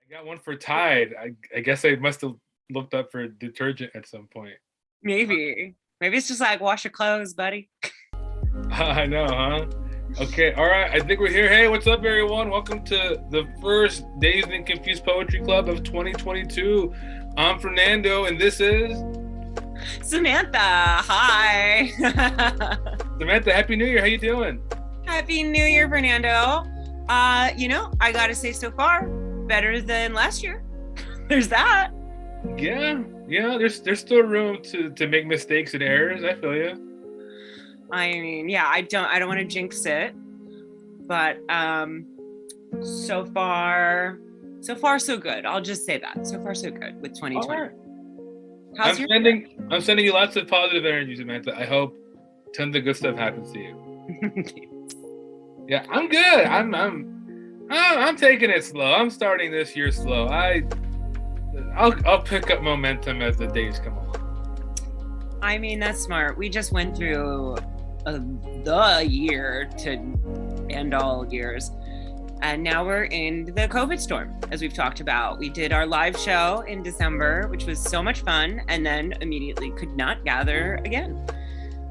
I got one for Tide. I guess I must have looked up for detergent at some point. Maybe it's just like wash your clothes, buddy. I know, huh? Okay, all right. I think we're here. Hey, what's up, everyone? Welcome to the first Dazed and Confused Poetry Club of 2022. I'm Fernando, and this is Samantha. Hi. Samantha. Happy New Year. How you doing? Happy New Year, Fernando. I gotta say, so far, better than last year. There's that. Yeah. There's still room to make mistakes and errors. I feel you. I mean, yeah, I don't want to jinx it, but so far so good. I'll just say that. So far so good with 2020. Right. I'm sending you lots of positive energy, Samantha. I hope tons of good stuff happens to you. Yeah, I'm good. I'm taking it slow. I'm starting this year slow. I'll pick up momentum as the days come along. I mean, that's smart. We just went through the year to end all years. And now we're in the COVID storm, as we've talked about. We did our live show in December, which was so much fun, and then immediately could not gather again.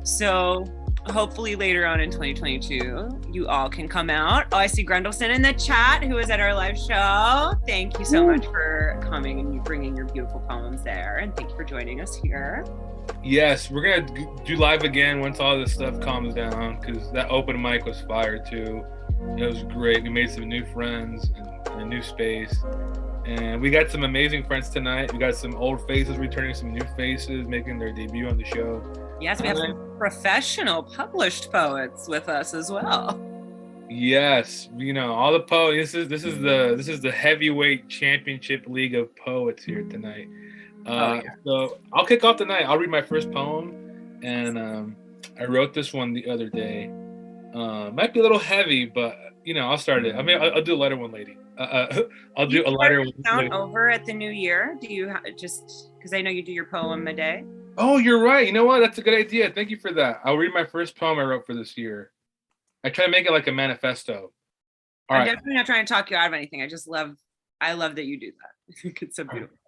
So hopefully later on in 2022, you all can come out. Oh, I see Grendelson in the chat, who was at our live show. Thank you so much for coming and bringing your beautiful poems there. And thank you for joining us here. Yes, we're gonna do live again once all this stuff calms down, because that open mic was fire too. It was great. We made some new friends and a new space, and we got some amazing friends tonight. We got some old faces returning, some new faces making their debut on the show. Yes, we have some professional published poets with us as well. Yes, all the poets. This is the heavyweight championship league of poets here tonight. So I'll kick off tonight. I'll read my first poem, and I wrote this one the other day. Might be a little heavy, but I'll start it. I mean, I'll do a lighter one, lady. I'll do a lighter one. Count over at the new year. Do you just because I know you do your poem a day? Oh, you're right. You know what? That's a good idea. Thank you for that. I'll read my first poem I wrote for this year. I try to make it like a manifesto. I'm definitely not trying to talk you out of anything. I love that you do that. I think it's so beautiful.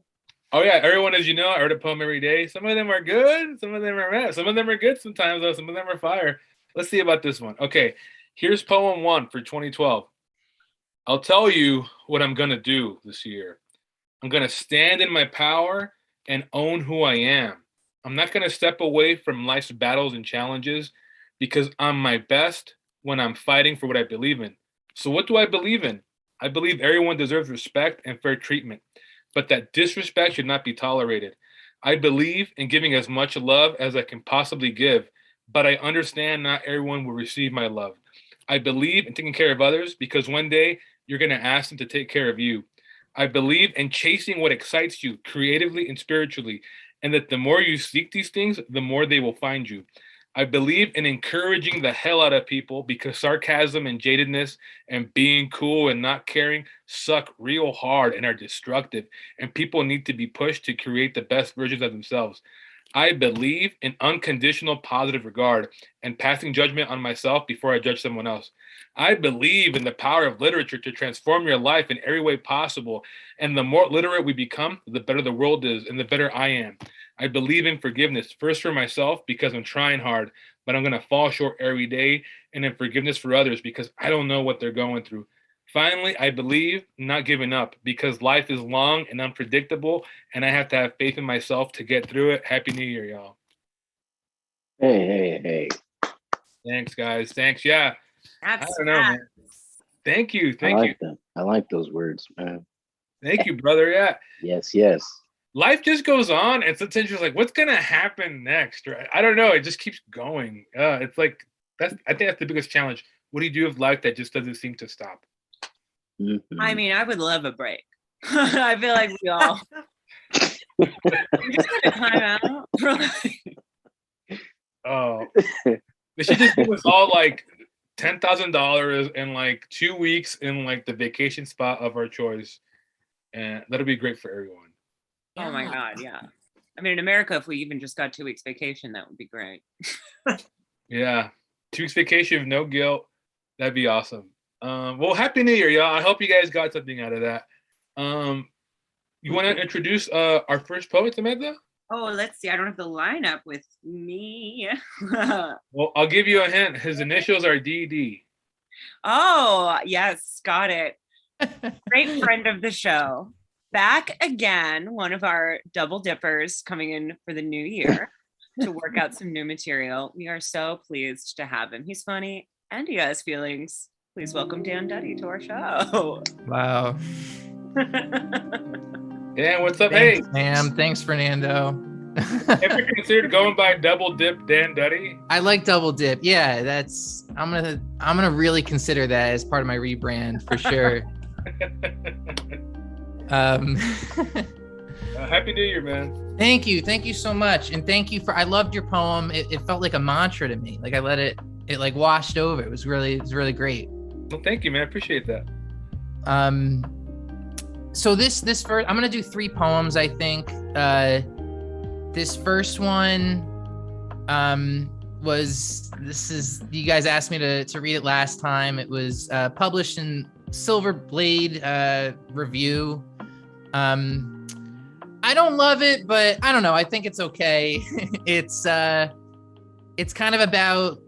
Oh yeah, everyone, as you know, I write a poem every day. Some of them are good, some of them are bad. Some of them are good sometimes, though. Some of them are fire. Let's see about this one. Okay, here's poem 1 for 2012. I'll tell you what I'm gonna do this year. I'm gonna stand in my power and own who I am. I'm not gonna step away from life's battles and challenges because I'm my best when I'm fighting for what I believe in. So what do I believe in? I believe everyone deserves respect and fair treatment, but that disrespect should not be tolerated. I believe in giving as much love as I can possibly give, but I understand not everyone will receive my love. I believe in taking care of others because one day you're going to ask them to take care of you. I believe in chasing what excites you creatively and spiritually, and that the more you seek these things, the more they will find you. I believe in encouraging the hell out of people because sarcasm and jadedness and being cool and not caring suck real hard and are destructive, and people need to be pushed to create the best versions of themselves. I believe in unconditional positive regard and passing judgment on myself before I judge someone else. I believe in the power of literature to transform your life in every way possible, and the more literate we become, the better the world is and the better I am. I believe in forgiveness, first for myself because I'm trying hard, but I'm going to fall short every day, and in forgiveness for others because I don't know what they're going through. Finally, I believe not giving up because life is long and unpredictable, and I have to have faith in myself to get through it. Happy New Year, y'all. Hey. Thanks, guys. Thanks. Yeah. I don't know, man. Thank you. I like those words, man. Thank you, brother. Yeah. Yes. Life just goes on, and sometimes you're like, what's going to happen next? Right? I don't know. It just keeps going. It's like, I think that's the biggest challenge. What do you do with life that just doesn't seem to stop? Mm-hmm. I mean, I would love a break. I feel like we all we just got to time out. Oh, they should just give us all like $10,000 in like 2 weeks in like the vacation spot of our choice, and that'll be great for everyone. Oh my God, yeah. I mean, in America, if we even just got 2 weeks vacation, that would be great. Yeah, 2 weeks vacation with no guilt. That'd be awesome. Well, Happy New Year, y'all. I hope you guys got something out of that. You want to introduce our first poet, Samantha? Oh, let's see. I don't have the lineup with me. Well, I'll give you a hint. His initials are DD. Oh, yes, got it. Great friend of the show. Back again, one of our double dippers coming in for the new year to work out some new material. We are so pleased to have him. He's funny and he has feelings. Please welcome Dan Duddy to our show. Wow. Dan, what's up? Thanks, Hey, Sam. Thanks, Fernando. ever considered going by Double Dip Dan Duddy? I like double dip. Yeah, I'm gonna really consider that as part of my rebrand for sure. Happy New Year, man. Thank you so much, and thank you for. I loved your poem. It felt like a mantra to me. Like I let it like washed over. It was really great. Well, thank you, man. I appreciate that. So this first, I'm gonna do 3 poems. I think. This first one, you guys asked me to read it last time. It was published in Silver Blade Review. I don't love it, but I don't know. I think it's okay. It's kind of about,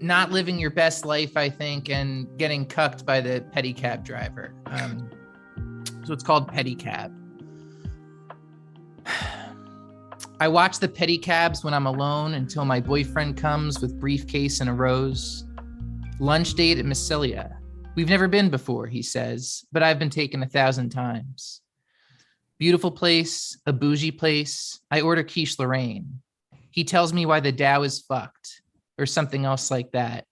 not living your best life, I think, and getting cucked by the pedicab driver. So it's called Pedicab. I watch the pedicabs when I'm alone until my boyfriend comes with briefcase and a rose. Lunch date at Massilia. We've never been before, he says, but I've been taken 1,000 times. Beautiful place, a bougie place. I order quiche Lorraine. He tells me why the Dow is fucked or something else like that.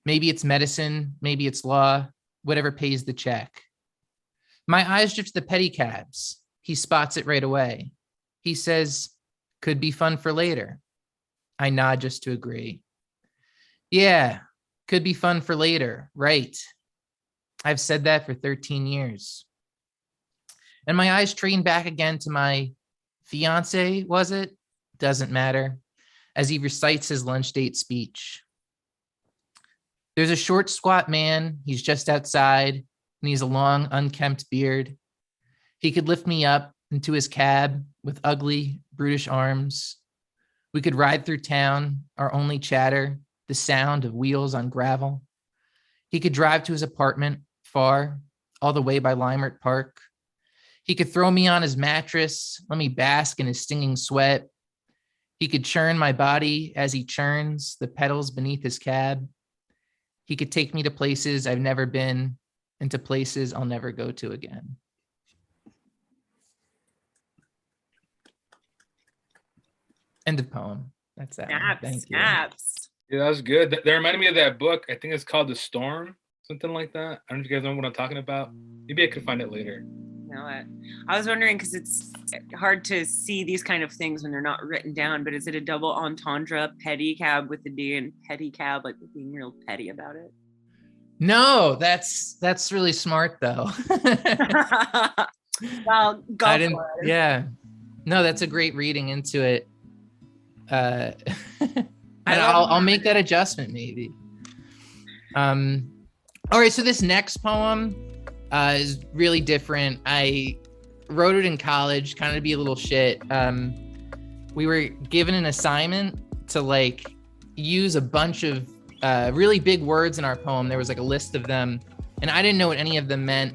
Maybe it's medicine, maybe it's law, whatever pays the check. My eyes drift to the pedicabs. He spots it right away. He says, could be fun for later. I nod just to agree. Yeah, could be fun for later, right? I've said that for 13 years. And my eyes train back again to my fiance, was it? Doesn't matter, as he recites his lunch date speech. There's a short, squat man. He's just outside, and he has a long, unkempt beard. He could lift me up into his cab with ugly, brutish arms. We could ride through town, our only chatter, the sound of wheels on gravel. He could drive to his apartment, far, all the way by Limerick Park. He could throw me on his mattress, let me bask in his stinging sweat. He could churn my body as he churns the pedals beneath his cab. He could take me to places I've never been and to places I'll never go to again. End of poem. That's that. Thank you. Snaps. Yeah, that was good. That reminded me of that book. I think it's called The Storm, something like that. I don't know if you guys know what I'm talking about. Maybe I could find it later. I was wondering, because it's hard to see these kind of things when they're not written down, but is it a double entendre, pedicab with the D and pedicab, like being real petty about it? No, that's really smart though. Well, go for it. Yeah. No, that's a great reading into it. I'll make that adjustment maybe. All right, so this next poem is really different. I wrote it in college, kind of to be a little shit. We were given an assignment to use a bunch of really big words in our poem. There was a list of them, and I didn't know what any of them meant.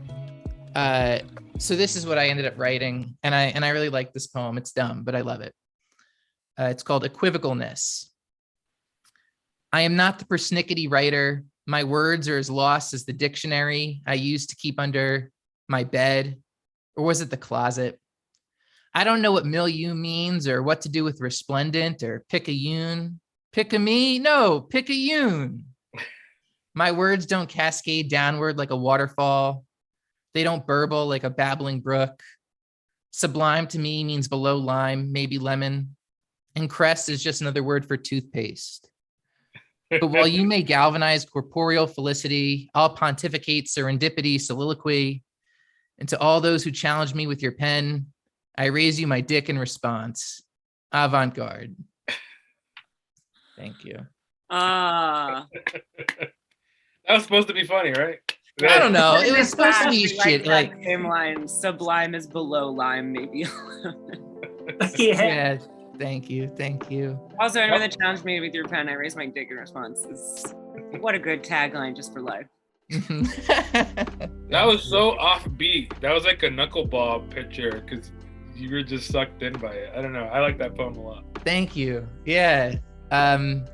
So this is what I ended up writing, and I really like this poem. It's dumb, but I love it. It's called Equivocalness. I am not the persnickety writer. My words are as lost as the dictionary I used to keep under my bed, or was it the closet? I don't know what milieu means or what to do with resplendent or picayune. Pick-a-me? No, picayune. My words don't cascade downward like a waterfall. They don't burble like a babbling brook. Sublime to me means below lime, maybe lemon. And crest is just another word for toothpaste. But while you may galvanize corporeal felicity, I'll pontificate serendipity, soliloquy. And to all those who challenge me with your pen, I raise you my dick in response. Avant-garde. Thank you. That was supposed to be funny, right? I don't know. It was supposed to be Like shit. that Like, same line. Sublime is below lime, maybe. yeah. Thank you. Also, I know the challenge made with your pen. I raised my dick in response. What a good tagline just for life. That was so offbeat. That was like a knuckleball picture because you were just sucked in by it. I don't know. I like that poem a lot. Thank you. Yeah. And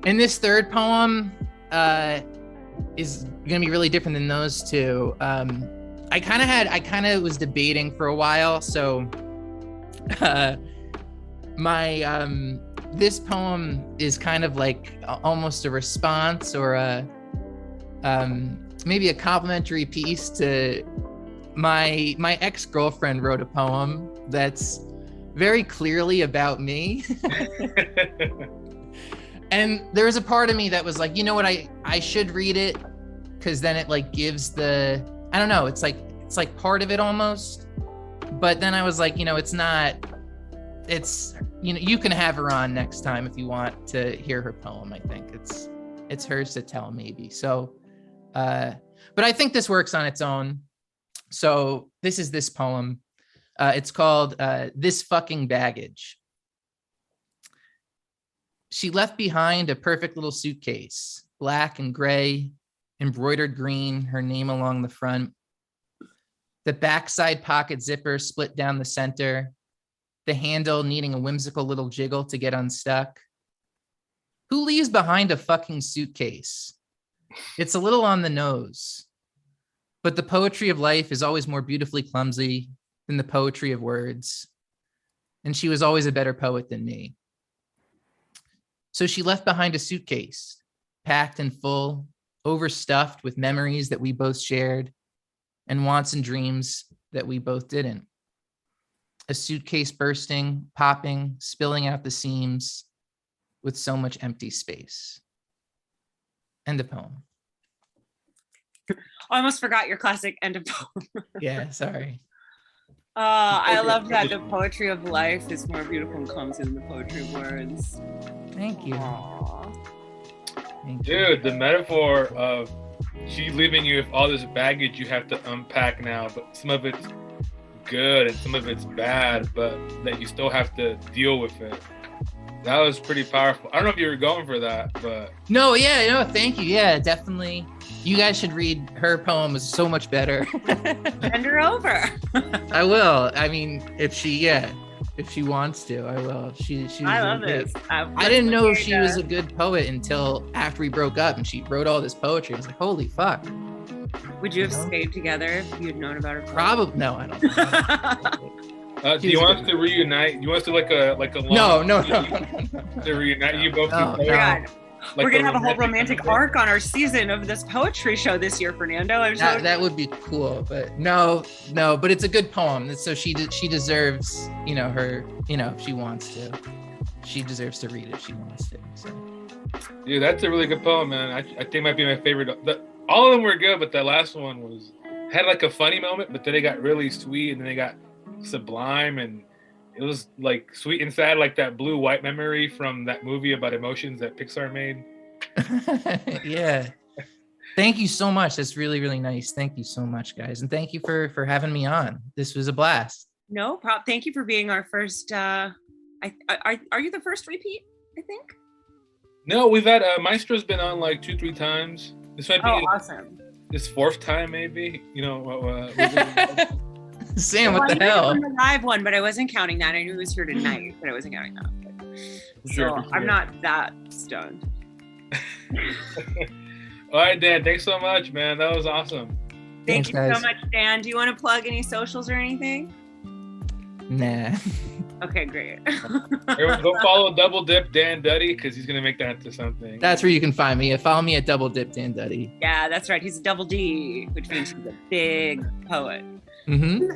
this third poem is gonna be really different than those two. I kind of was debating for a while. So this poem is kind of like almost a response or a maybe a complimentary piece to my ex-girlfriend wrote a poem that's very clearly about me. And there was a part of me that was like, you know what, I should read it because then it like gives the, I don't know, it's like part of it almost. But then I was like, you know, it's not, it's, you know, you can have her on next time if you want to hear her poem. I think it's hers to tell maybe. So, but I think this works on its own. So this is this poem. It's called This Fucking Baggage. She left behind a perfect little suitcase, black and gray, embroidered green, her name along the front. The backside pocket zipper split down the center, the handle needing a whimsical little jiggle to get unstuck. Who leaves behind a fucking suitcase? It's a little on the nose, but the poetry of life is always more beautifully clumsy than the poetry of words. And she was always a better poet than me. So she left behind a suitcase, packed and full, overstuffed with memories that we both shared and wants and dreams that we both didn't. A suitcase bursting, popping, spilling out the seams with so much empty space. End of poem. I almost forgot your classic end of poem. Yeah, sorry. I love that the poetry of life is more beautiful and comes in the poetry of words. Thank you. Aww. Thank you. Dude, the metaphor of she leaving you with all this baggage you have to unpack now, but some of it's good and some of it's bad, but that you still have to deal with it. That was pretty powerful. I don't know if you were going for that, but No, yeah, no, thank you. Yeah, definitely. You guys should read her poem. Is so much better. Send her over. I will. I mean, if she wants to, I will. She's I love really this. good. I didn't know she was a good poet until after we broke up and she wrote all this poetry. I was like, holy fuck. Would you have stayed together if you'd known about her? Probably. No, I don't. do you want us to reunite? You want us to like a long No. to reunite you both? No, two no. players? We're Like gonna have a whole romantic comedy? arc on our season of this poetry show this year, Fernando. I'm so That would be cool, but no, but it's a good poem. So she deserves, you know, her, you know, if she wants to, she deserves to read it if she wants to. So. Dude, that's a really good poem, man. I think it might be my favorite. All of them were good, but that last one had like a funny moment, but then they got really sweet and then they got sublime and it was like sweet and sad, like that blue white memory from that movie about emotions that Pixar made. Yeah. Thank you so much. That's really, really nice. Thank you so much, guys. And thank you for having me on. This was a blast. no problem. Thank you for being our first. Are you the first repeat? I think. No, we've had Maestro's been on like 2-3 times. This might be Awesome. his 4th time, maybe. You know, Sam, Well, what I the knew it hell? was the live one, but I wasn't counting that. I knew he was here tonight, but I wasn't counting that. Sure, So I'm not that stoned. All right, Dan. Thanks so much, man. That was awesome. Thank Thanks, you guys. so much, Dan. Do you want to plug any socials or anything? Nah. Okay, great. Everyone go follow Double Dip Dan Duddy because he's gonna make that into something. That's where you can find me. Follow me at Double Dip Dan Duddy. Yeah, that's right. He's a double D, which means he's a big poet. Mm-hmm.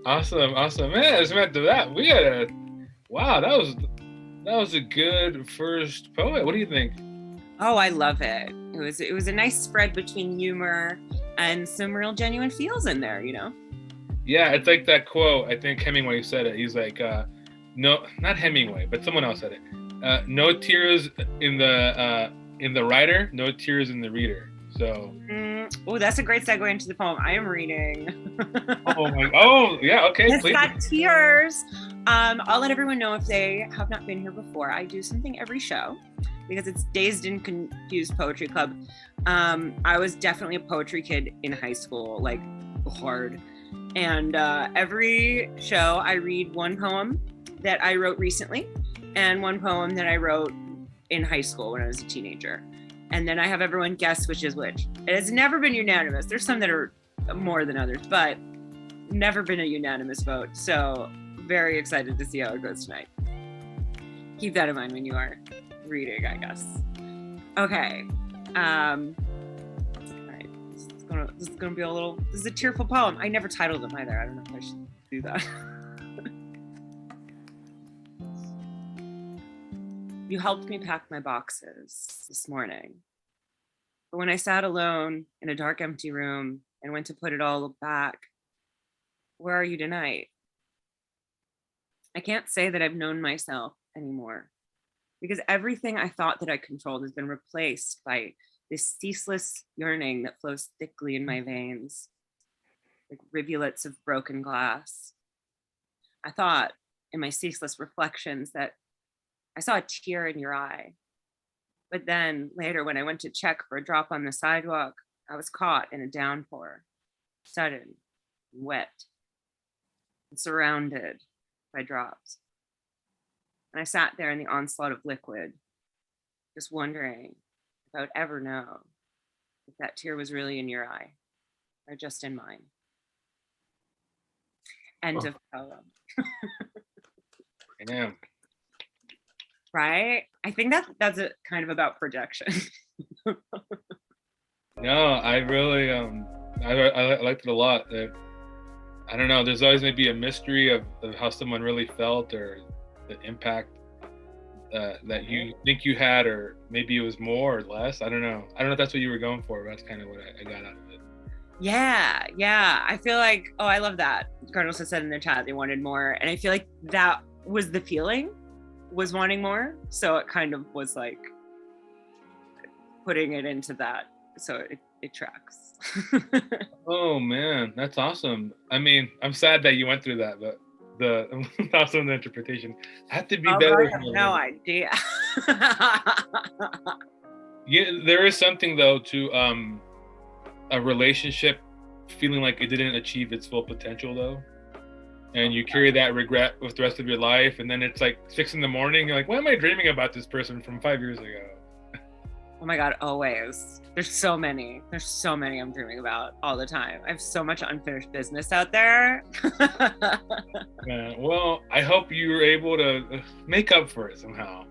Awesome. Man, as a matter of that, we had that was a good first poet. What do you think? Oh, I love it. It was a nice spread between humor and some real genuine feels in there, you know? Yeah, it's like that quote. I think Hemingway said it. He's like, no, not Hemingway, but someone else said it. No tears in the in the writer, no tears in the reader. So. Oh, that's a great segue into the poem I am reading. Oh yeah, okay. It's Please. got tears. I'll let everyone know if they have not been here before. I do something every show because it's Dazed and Confused Poetry Club. I was definitely a poetry kid in high school, like hard. And every show I read one poem that I wrote recently and one poem that I wrote in high school when I was a teenager. And then I have everyone guess which is which. It has never been unanimous. There's some that are more than others, but never been a unanimous vote. So very excited to see how it goes tonight. Keep that in mind when you are reading, I guess. Okay. All right. This is gonna be this is a tearful poem. I never titled them either. I don't know if I should do that. You helped me pack my boxes this morning. But when I sat alone in a dark, empty room and went to put it all back, where are you tonight? I can't say that I've known myself anymore because everything I thought that I controlled has been replaced by this ceaseless yearning that flows thickly in my veins, like rivulets of broken glass. I thought in my ceaseless reflections that I saw a tear in your eye. But then later, when I went to check for a drop on the sidewalk, I was caught in a downpour, sudden, wet, and surrounded by drops. And I sat there in the onslaught of liquid, just wondering if I would ever know if that tear was really in your eye or just in mine. End of poem. Damn. Right? I think that's a kind of about projection. No, I really I liked it a lot. I don't know. There's always maybe a mystery of how someone really felt or the impact that you think you had, or maybe it was more or less. I don't know if that's what you were going for, but that's kind of what I got out of it. Yeah. I feel like, I love that. Cardinals has said in the chat they wanted more, and I feel like that was the feeling. Was wanting more, so it kind of was like putting it into that, so it tracks. Oh man, that's awesome. I mean, I'm sad that you went through that, but the awesome interpretation had to be better. I have no idea. Yeah, there is something though to a relationship feeling like it didn't achieve its full potential though. And you carry that regret with the rest of your life, and then it's like 6 a.m. You're like, why am I dreaming about this person from 5 years ago? Oh my God, always. There's so many I'm dreaming about all the time. I have so much unfinished business out there. Well, I hope you were able to make up for it somehow.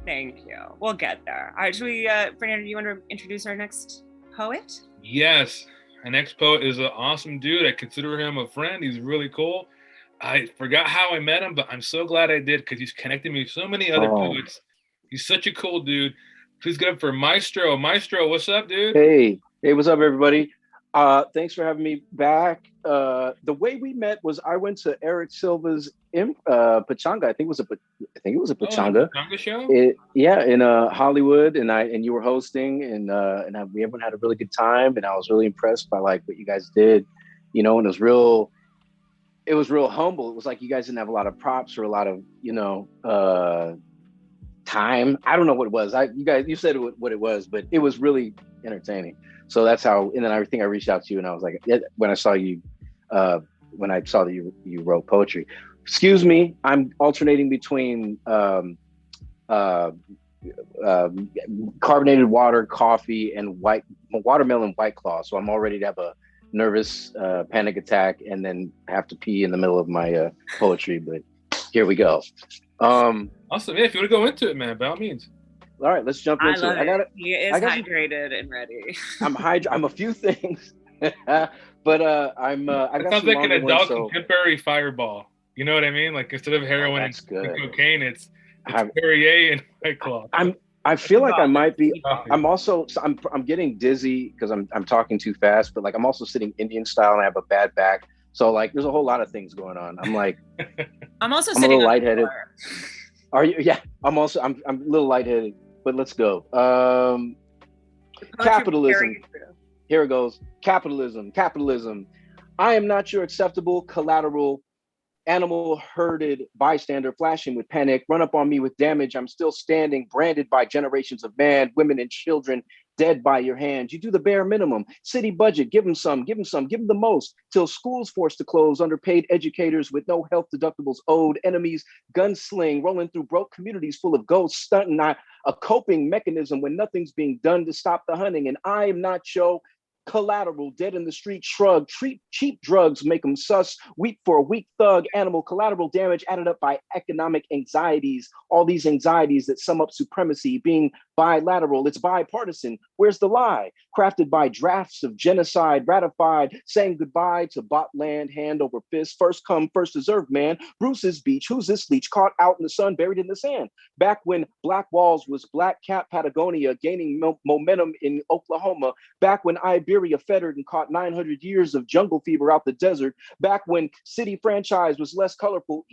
Thank you. We'll get there. All right, should we, Fernando, do you want to introduce our next poet? Yes, our next poet is an awesome dude. I consider him a friend. He's really cool. I forgot how I met him, but I'm so glad I did because he's connected me with so many other poets. He's such a cool dude. Please get up for Maestro. Maestro, what's up, dude? Hey, what's up, everybody? Thanks for having me back. The way we met was I went to Eric Silva's Pachanga. I think it was a Pachanga. Pachanga show. In Hollywood, and you were hosting, and we everyone had a really good time, and I was really impressed by like what you guys did, and it was real humble. It was like you guys didn't have a lot of props or a lot of time. I don't know what it was. You said what it was, but it was really entertaining. So that's how. And then I think I reached out to you, and I was like, when I saw you, when I saw that you wrote poetry. Excuse me, I'm alternating between carbonated water, coffee, and watermelon White Claw. So I'm all ready to have a nervous panic attack and then have to pee in the middle of my poetry. But here we go. Awesome. Yeah, if you want to go into it, man, by all means. All right, let's jump into it. He is hydrated and ready. I'm a few things, but I'm. I got sounds like an adult so... contemporary fireball. You know what I mean? Like instead of heroin and cocaine, it's Perrier and White Claw. I feel like I might be. I'm getting dizzy because I'm talking too fast. But like I'm also sitting Indian style and I have a bad back. So like there's a whole lot of things going on. I'm like. I'm also I'm sitting a little lightheaded. Are you? Yeah. I'm a little lightheaded. But let's go. Capitalism. Here it goes. Capitalism. I am not your acceptable collateral animal herded bystander, flashing with panic. Run up on me with damage. I'm still standing, branded by generations of man, women, and children, dead by your hand. You do the bare minimum. City budget, give them some, give them the most, till schools forced to close, underpaid educators with no health deductibles owed, enemies gunsling, rolling through broke communities full of ghosts, stunting a coping mechanism when nothing's being done to stop the hunting. And I am not your collateral, dead in the street, shrug, treat cheap drugs, make them sus, weak for a weak thug, animal, collateral damage added up by economic anxieties, all these anxieties that sum up supremacy, being bilateral, it's bipartisan, where's the lie? Crafted by drafts of genocide, ratified, saying goodbye to bought land, hand over fist, first come, first deserved man, Bruce's beach, who's this leech, caught out in the sun, buried in the sand, back when Black Walls was Black Cat Patagonia, gaining momentum in Oklahoma, back when Iberia fettered and caught 900 years of jungle fever out the desert, back when city franchise was less colorful,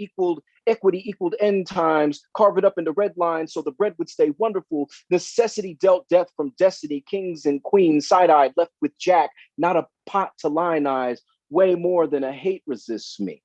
equity equaled end times, carve it up into red lines so the bread would stay wonderful, necessity dealt death from destiny, kings and queens, side-eyed, left with Jack, not a pot to lionize, way more than a hate resists me.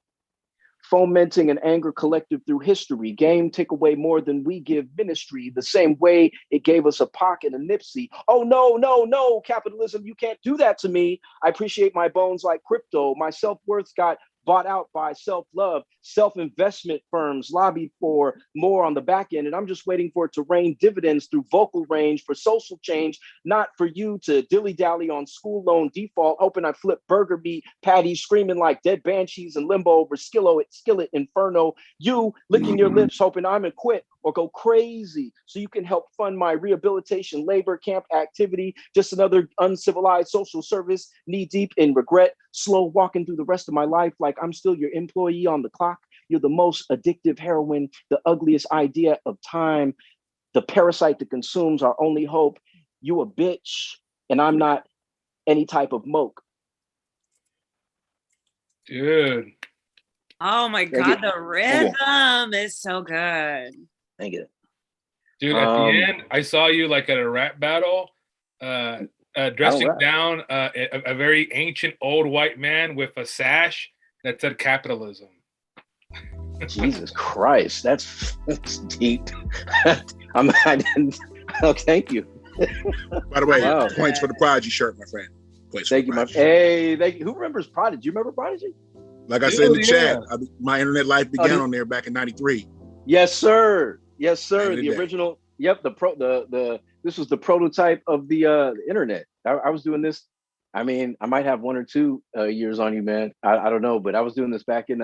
Fomenting an anger collective through history, game take away more than we give ministry, the same way it gave us a pocket and a Nipsey. Oh no, capitalism, you can't do that to me. I appreciate my bones like crypto. My self-worth got bought out by self-love. Self-investment firms lobbied for more on the back end, and I'm just waiting for it to rain dividends through vocal range for social change, not for you to dilly-dally on school loan default, hoping I flip burger meat patties, screaming like dead banshees in limbo over skillet inferno. You licking your lips, hoping I'm gonna quit or go crazy so you can help fund my rehabilitation labor camp activity, just another uncivilized social service, knee deep in regret, slow walking through the rest of my life like I'm still your employee on the clock. You're the most addictive heroin, the ugliest idea of time, the parasite that consumes our only hope. You a bitch, and I'm not any type of moke. Dude. Oh my God, the rhythm is so good. Thank you. Dude, at the end, I saw you like at a rap battle, dressing down a very ancient old white man with a sash that said capitalism. Jesus Christ, that's deep. Oh, thank you. By the way, points for the Prodigy shirt, my friend. Thank you, thank you. Who remembers Prodigy? You remember Prodigy? Like I said in the chat, my internet life began on there back in '93. Yes, sir. The original. Yep. This was the prototype of the internet. I was doing this. I mean, I might have 1 or 2 years on you, man. I don't know, but I was doing this back in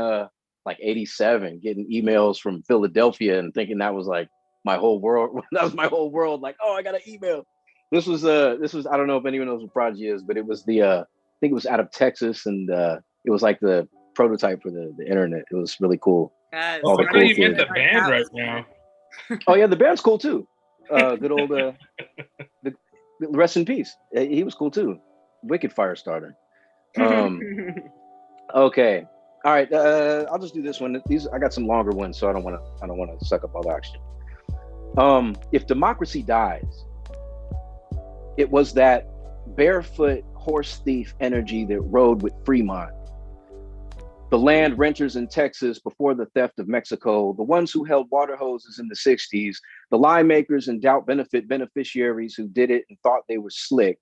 like '87, getting emails from Philadelphia and thinking that was like my whole world. That was my whole world. Like, oh, I got an email. This was I don't know if anyone knows what Prodigy is, but it was I think it was out of Texas, and it was like the prototype for the internet. It was really cool. I know you meant the band right now. Oh yeah, the band's cool too. Good old the rest in peace. He was cool too. Wicked fire starter. Okay. All right. I'll just do this one. I got some longer ones, so I don't want to suck up all the oxygen. If democracy dies, it was that barefoot horse thief energy that rode with Fremont. The land renters in Texas before the theft of Mexico, the ones who held water hoses in the 60s, the lie makers and doubt benefit beneficiaries who did it and thought they were slick.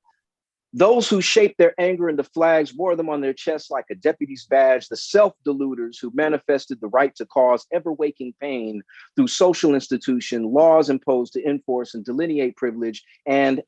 Those who shaped their anger into flags, wore them on their chests like a deputy's badge, the self-deluders who manifested the right to cause ever-waking pain through social institution, laws imposed to enforce and delineate privilege, and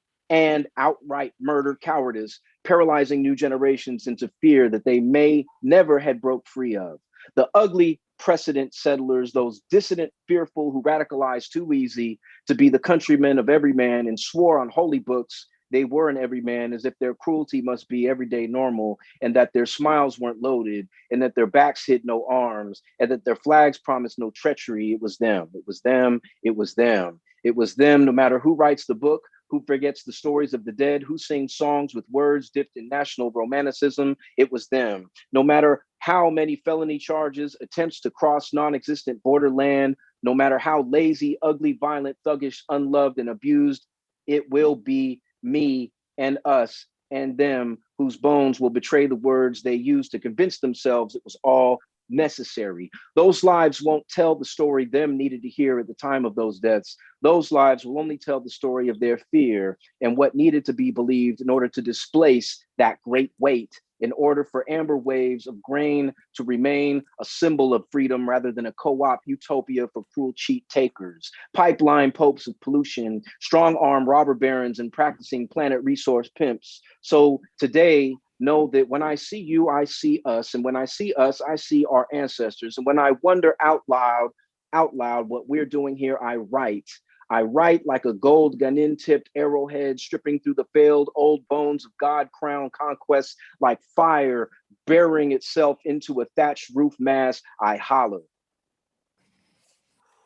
outright murder cowardice, paralyzing new generations into fear that they may never had broke free of. The ugly precedent settlers, those dissident fearful who radicalized too easy to be the countrymen of every man and swore on holy books they were an everyman, as if their cruelty must be everyday normal, and that their smiles weren't loaded, and that their backs hid no arms, and that their flags promised no treachery. It was them. It was them. It was them. It was them, no matter who writes the book, who forgets the stories of the dead, who sings songs with words dipped in national romanticism. It was them. No matter how many felony charges, attempts to cross non-existent borderland, no matter how lazy, ugly, violent, thuggish, unloved, and abused, it will be me and us and them, whose bones will betray the words they use to convince themselves it was all necessary. Those lives won't tell the story them needed to hear at the time of those deaths. Those lives will only tell the story of their fear and what needed to be believed in order to displace that great weight, in order for amber waves of grain to remain a symbol of freedom rather than a co-op utopia for cruel cheat takers, pipeline popes of pollution, strong-arm robber barons, and practicing planet resource pimps. So today, know that when I see you, I see us. And when I see us, I see our ancestors. And when I wonder out loud, what we're doing here, I write. I write like a gold Ganin-tipped arrowhead, stripping through the failed old bones of God-crowned conquests like fire, burying itself into a thatched roof mass. I holler.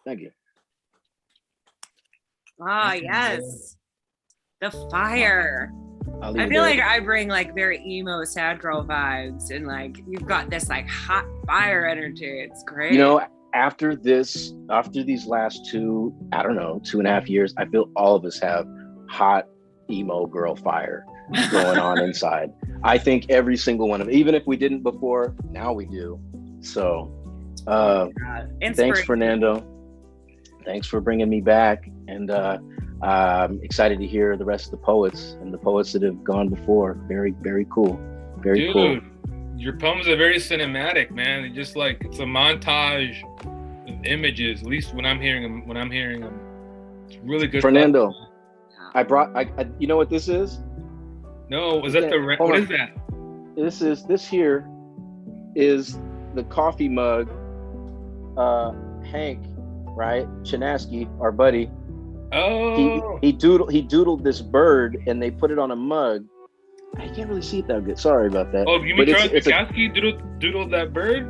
Thank you. Ah, yes. The fire. I feel like I bring like very emo sad girl vibes, and like you've got this like hot fire energy. It's great. You know, after these last 2.5 years, I feel all of us have hot emo girl fire going on inside. I think every single one of them, even if we didn't before, now we do. So thanks, Fernando. Thanks for bringing me back. And I'm excited to hear the rest of the poets and the poets that have gone before. Very, very cool. Very cool. Your poems are very cinematic, man. They're just like, it's a montage of images. At least when I'm hearing them, it's really good. Fernando, stuff. You know what this is? No, what is that? This here is the coffee mug. Hank, right? Chinaski, our buddy. Oh, he doodled this bird, and they put it on a mug. I can't really see it that good. Sorry about that. Oh, you mean Charles Bukowski doodled that bird?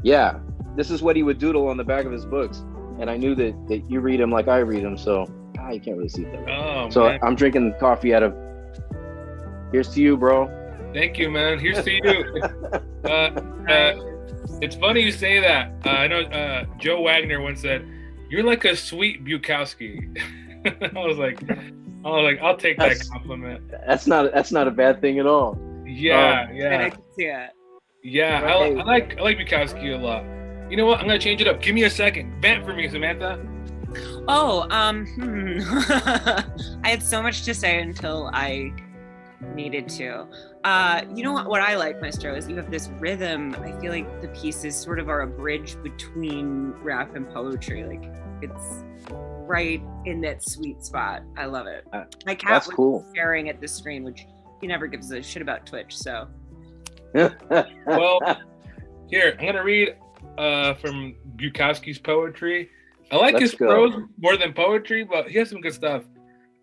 Yeah, this is what he would doodle on the back of his books, and I knew that you read them like I read them, so you can't really see it that way. Oh, so man. I'm drinking coffee out of. Here's to you, bro. Thank you, man. Here's to you. It's funny you say that. I know Joe Wagner once said, "You're like a sweet Bukowski." I was like, I'll take that compliment. That's not a bad thing at all. Yeah. I can see it. Yeah, I like Bukowski a lot. You know what? I'm gonna change it up. Give me a second. Vent for me, Samantha. Oh, I had so much to say until I needed to. You know what I like, Maestro, is you have this rhythm. I feel like the pieces sort of are a bridge between rap and poetry. Like it's right in that sweet spot. I love it. My cat was cool. staring at the screen, which he never gives a shit about Twitch. So, well, here I'm gonna read from Bukowski's poetry. I like his prose more than poetry, but he has some good stuff.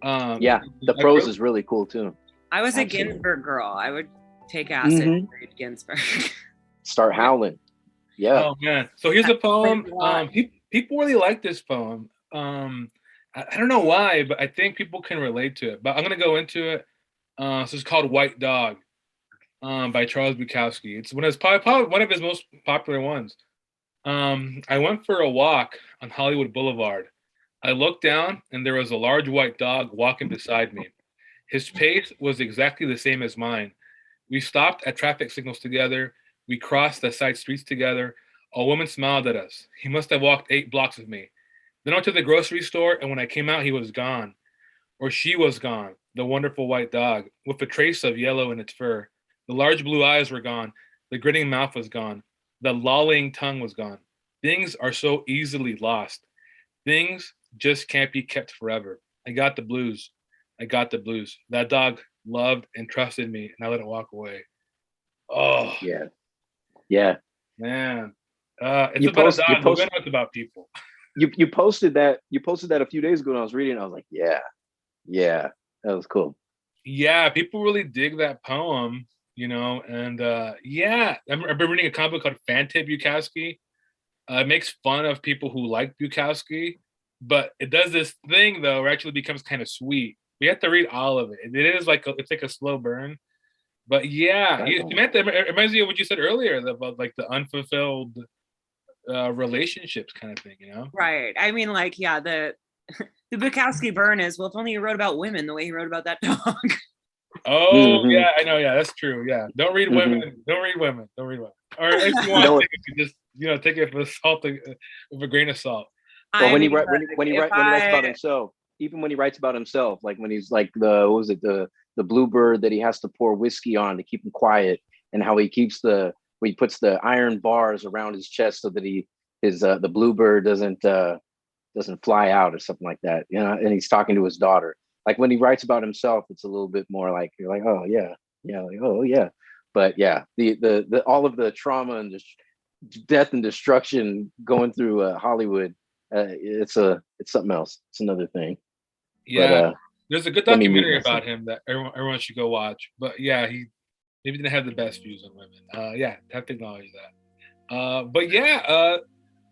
Yeah, the prose is really cool too. I was a Ginsberg girl. I would take acid and read Ginsberg. Start howling. Yeah. Oh man. So here's a poem. People really like this poem. I don't know why, but I think people can relate to it. But I'm gonna go into it. So it's called White Dog, by Charles Bukowski. It's probably one of his most popular ones. I went for a walk on Hollywood Boulevard. I looked down and there was a large white dog walking beside me. His pace was exactly the same as mine. We stopped at traffic signals together. We crossed the side streets together. A woman smiled at us. He must have walked 8 blocks with me. Then I went to the grocery store, and when I came out, he was gone. Or she was gone, the wonderful white dog, with a trace of yellow in its fur. The large blue eyes were gone. The grinning mouth was gone. The lolling tongue was gone. Things are so easily lost. Things just can't be kept forever. I got the blues. That dog loved and trusted me, and I let it walk away. Oh. Yeah. Man. It's about a dog, but it's about people. You posted that a few days ago, and I was reading it, I was like, yeah, that was cool. Yeah, people really dig that poem, and I've been reading a comic book called Fantip Bukowski. It makes fun of people who like Bukowski, but it does this thing though where it actually becomes kind of sweet. We have to read all of it. It is like it's like a slow burn, but yeah, Samantha, it reminds me of what you said earlier about like the unfulfilled relationships kind of thing, Right. I mean, like, yeah, the Bukowski burn is, well, if only he wrote about women the way he wrote about that dog. Oh yeah, I know. Yeah, that's true. Yeah, don't read women. Don't read women. Don't read women. Or if you want, to just take it with with a grain of salt. Well, when he writes about himself, even when he writes about himself, like when he's like the bluebird that he has to pour whiskey on to keep him quiet, and how he keeps he puts the iron bars around his chest so that the bluebird doesn't fly out or something like that, and he's talking to his daughter. Like when he writes about himself, it's a little bit more like you're like, oh yeah, like oh yeah, but yeah, the all of the trauma and death and destruction going through Hollywood, it's something else. It's another thing. Yeah, but, there's a good documentary about him that everyone should go watch. But yeah, he maybe didn't have the best views on women. Yeah, have to acknowledge that. But yeah,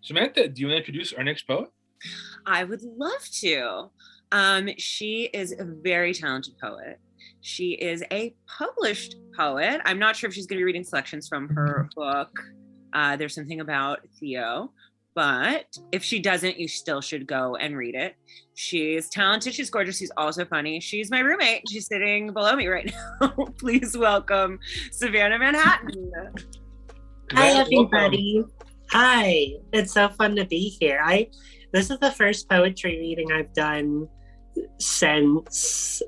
Samantha, do you want to introduce our next poet? I would love to. She is a very talented poet. She is a published poet. I'm not sure if she's going to be reading selections from her book. There's something about Theo, but if she doesn't, you still should go and read it. She's talented. She's gorgeous. She's also funny. She's my roommate. She's sitting below me right now. Please welcome Savannah Manhattan. Hi, everybody. Hi. It's so fun to be here. This is the first poetry reading I've done since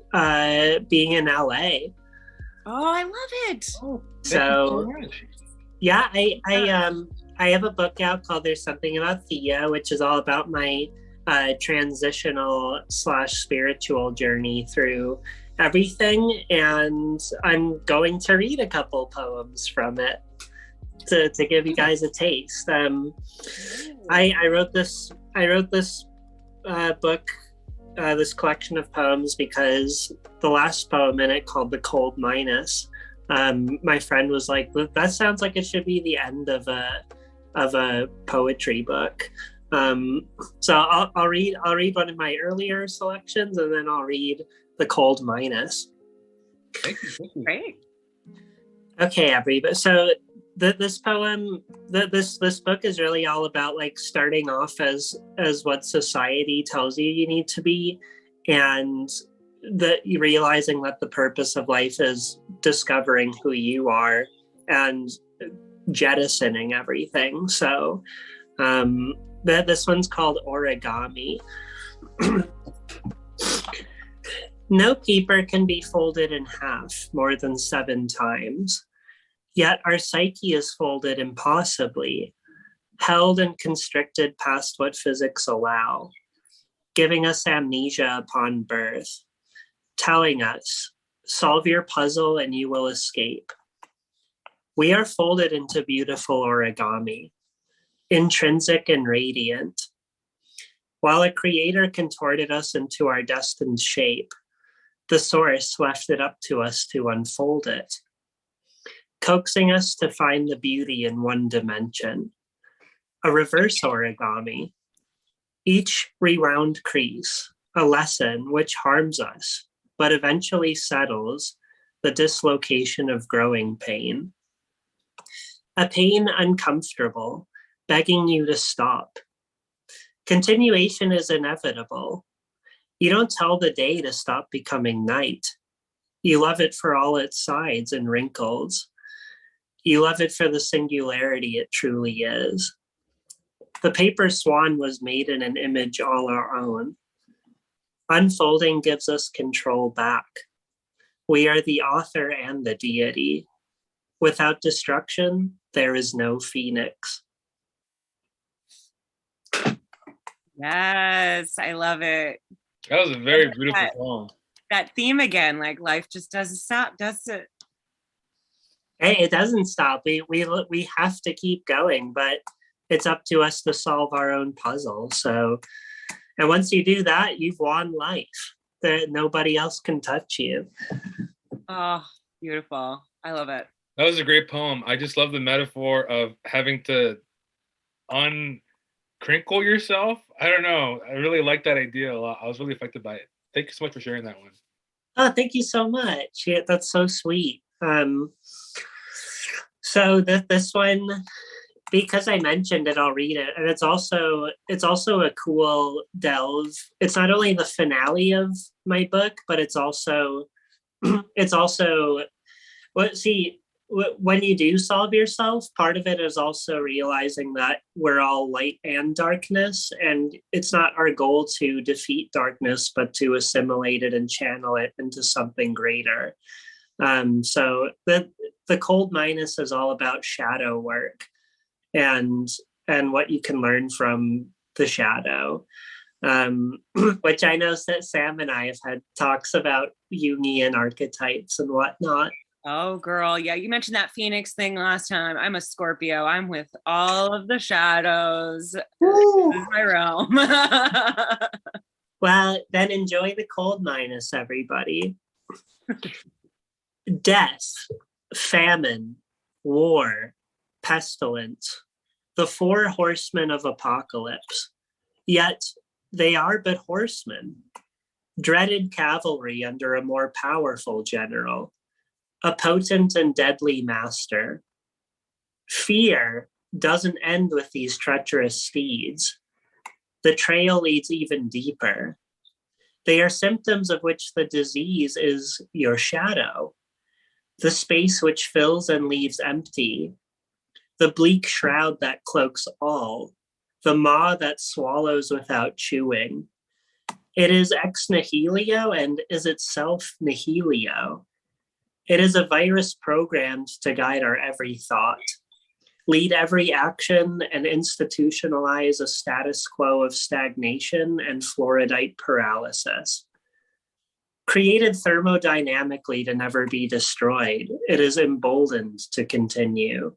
being in LA. Oh, I love it. So yeah, I have a book out called There's Something About Theo, which is all about my transitional / spiritual journey through everything, and I'm going to read a couple poems from it to give you guys a taste. I wrote this book, this collection of poems, because the last poem in it, called The Cold Minus, my friend was like, that sounds like it should be the end of a poetry book. So I'll read one of my earlier selections, and then I'll read The Cold Minus. Thank you. Great. Okay, everybody. So this poem, this book is really all about like starting off as what society tells you need to be, and realizing that the purpose of life is discovering who you are and jettisoning everything. So this one's called Origami. No paper can be folded in half more than 7 times. Yet our psyche is folded impossibly, held and constricted past what physics allow, giving us amnesia upon birth, telling us, solve your puzzle and you will escape. We are folded into beautiful origami, intrinsic and radiant. While a creator contorted us into our destined shape, the source left it up to us to unfold it, coaxing us to find the beauty in one dimension. A reverse origami, each rewound crease, a lesson which harms us, but eventually settles the dislocation of growing pain. A pain uncomfortable, begging you to stop. Continuation is inevitable. You don't tell the day to stop becoming night. You love it for all its sides and wrinkles. You love it for the singularity it truly is. The paper swan was made in an image all our own. Unfolding gives us control back. We are the author and the deity. Without destruction, there is no phoenix. Yes, I love it. That was a very beautiful poem. That theme again, like life just doesn't stop, does it? Hey, it doesn't stop. We have to keep going, but it's up to us to solve our own puzzle. So, and once you do that, you've won life. Nobody else can touch you. Oh, beautiful. I love it. That was a great poem. I just love the metaphor of having to uncrinkle yourself. I don't know. I really like that idea a lot. I was really affected by it. Thank you so much for sharing that one. Oh, thank you so much. Yeah, that's so sweet. So this one, because I mentioned it, I'll read it. And it's also a cool delve. It's not only the finale of my book, but it's also it's also when you do solve yourself, part of it is also realizing that we're all light and darkness, and it's not our goal to defeat darkness, but to assimilate it and channel it into something greater. So the cold minus is all about shadow work and what you can learn from the shadow, which I know that Sam and I have had talks about Jungian archetypes and whatnot. Oh, girl. Yeah, you mentioned that Phoenix thing last time. I'm a Scorpio. I'm with all of the shadows. This is my realm. Well, then enjoy the cold minus, everybody. Death, famine, war, pestilence, the 4 horsemen of apocalypse. Yet they are but horsemen, dreaded cavalry under a more powerful general, a potent and deadly master. Fear doesn't end with these treacherous steeds. The trail leads even deeper. They are symptoms of which the disease is your shadow, the space which fills and leaves empty, the bleak shroud that cloaks all, the maw that swallows without chewing. It is ex nihilo and is itself nihilio. It is a virus programmed to guide our every thought, lead every action, and institutionalize a status quo of stagnation and fluoridite paralysis. Created thermodynamically to never be destroyed, it is emboldened to continue.